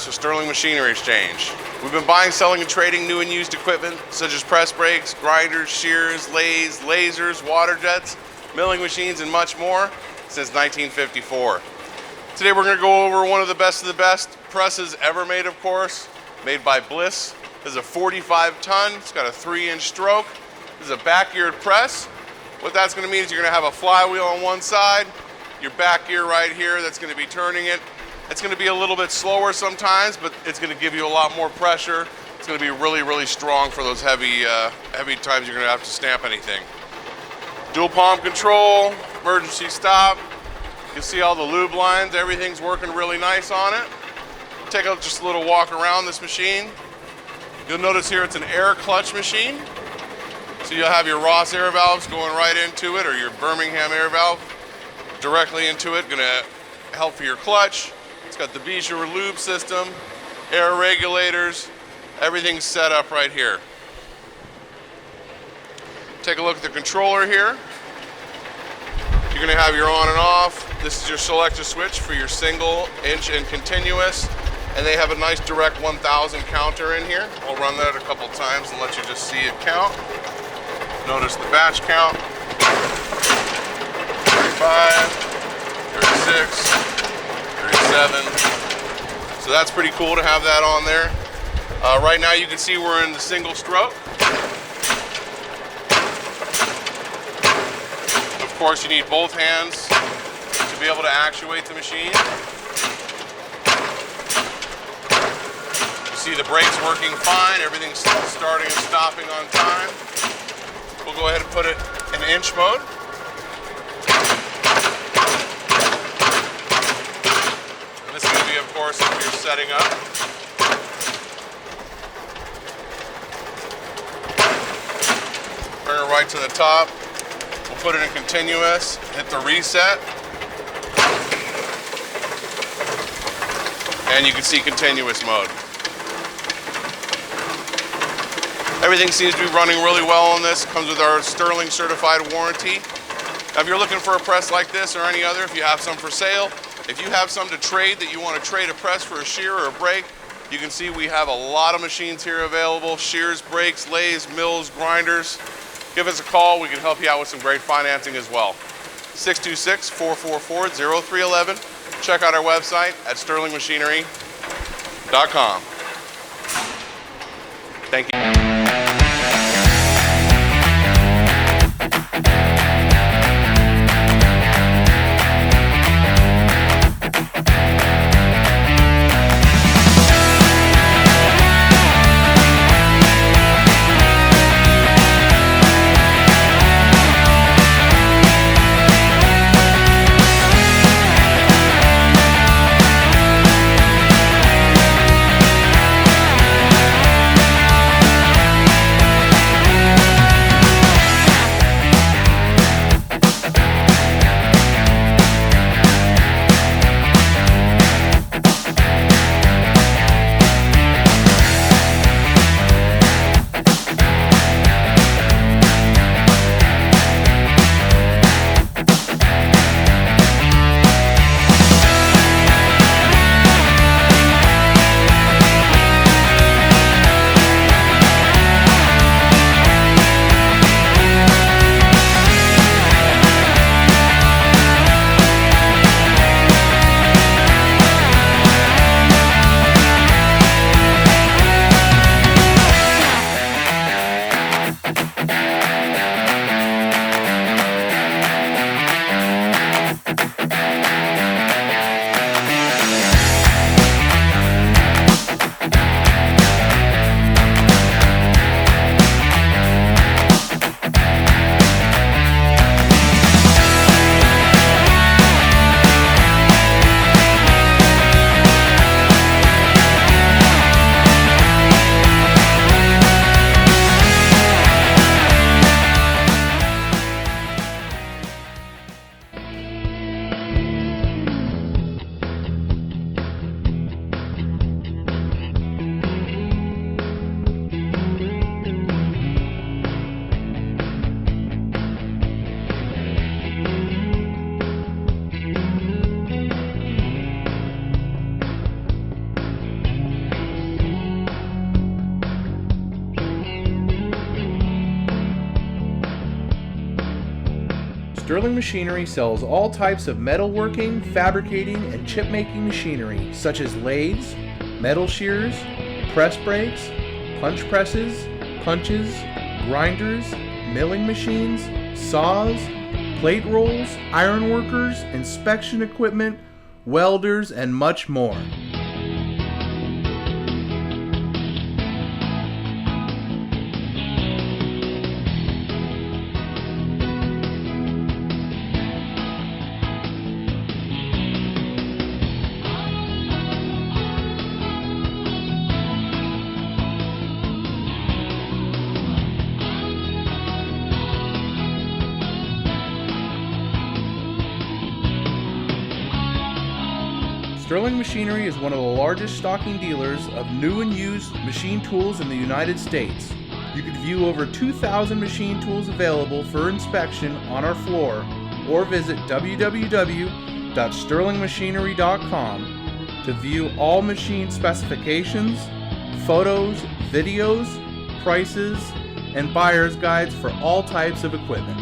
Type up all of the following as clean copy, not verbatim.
Press with Sterling Machinery Exchange. We've been buying, selling, and trading new and used equipment such as press brakes, grinders, shears, lathes, lasers, water jets, milling machines, and much more since 1954. Today we're going to go over one of the best presses ever made, of course, made by Bliss. This is a 45 ton, it's got a 3-inch stroke. This is a back-geared press. What that's going to mean is you're going to have a flywheel on one side, your back gear right here that's going to be turning it. It's going to be a little bit slower sometimes, but it's going to give you a lot more pressure. It's going to be really, really strong for those heavy times you're going to have to stamp anything. Dual palm control, emergency stop. You see all the lube lines, everything's working really nice on it. Take just a little walk around this machine. You'll notice here it's an air clutch machine. So you'll have your Ross air valves going right into it, or your Birmingham air valve directly into it. Gonna help for your clutch. It's got the Bijur lube system, air regulators, everything's set up right here. Take a look at the controller here. You're gonna have your on and off. This is your selector switch for your single, inch, and continuous. And they have a nice direct 1000 counter in here. I'll run that a couple times and let you just see it count. Notice the batch count. 35, 36, 37. So that's pretty cool to have that on there. Right now you can see we're in the single stroke. Of course you need both hands to be able to actuate the machine. You see the brakes working fine, everything's starting and stopping on time. We'll go ahead and put it in inch mode. And this is going to be, of course, if you're setting up. Bring it right to the top. We'll put it in continuous, hit the reset. And you can see continuous mode. Everything seems to be running really well on this. Comes with our Sterling certified warranty. Now, if you're looking for a press like this or any other, if you have some for sale, if you have some to trade that you want to trade a press for a shear or a brake, you can see we have a lot of machines here available. Shears, brakes, lathes, mills, grinders. Give us a call. We can help you out with some great financing as well. 626-444-0311. Check out our website at sterlingmachinery.com. Thank you. Sterling Machinery sells all types of metalworking, fabricating, and chip-making machinery such as lathes, metal shears, press brakes, punch presses, punches, grinders, milling machines, saws, plate rolls, iron workers, inspection equipment, welders, and much more. Sterling Machinery is one of the largest stocking dealers of new and used machine tools in the United States. You can view over 2,000 machine tools available for inspection on our floor or visit www.sterlingmachinery.com to view all machine specifications, photos, videos, prices, and buyer's guides for all types of equipment.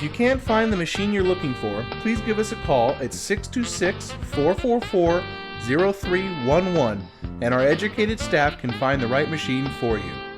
If you can't find the machine you're looking for, please give us a call at 626-444-0311 and our educated staff can find the right machine for you.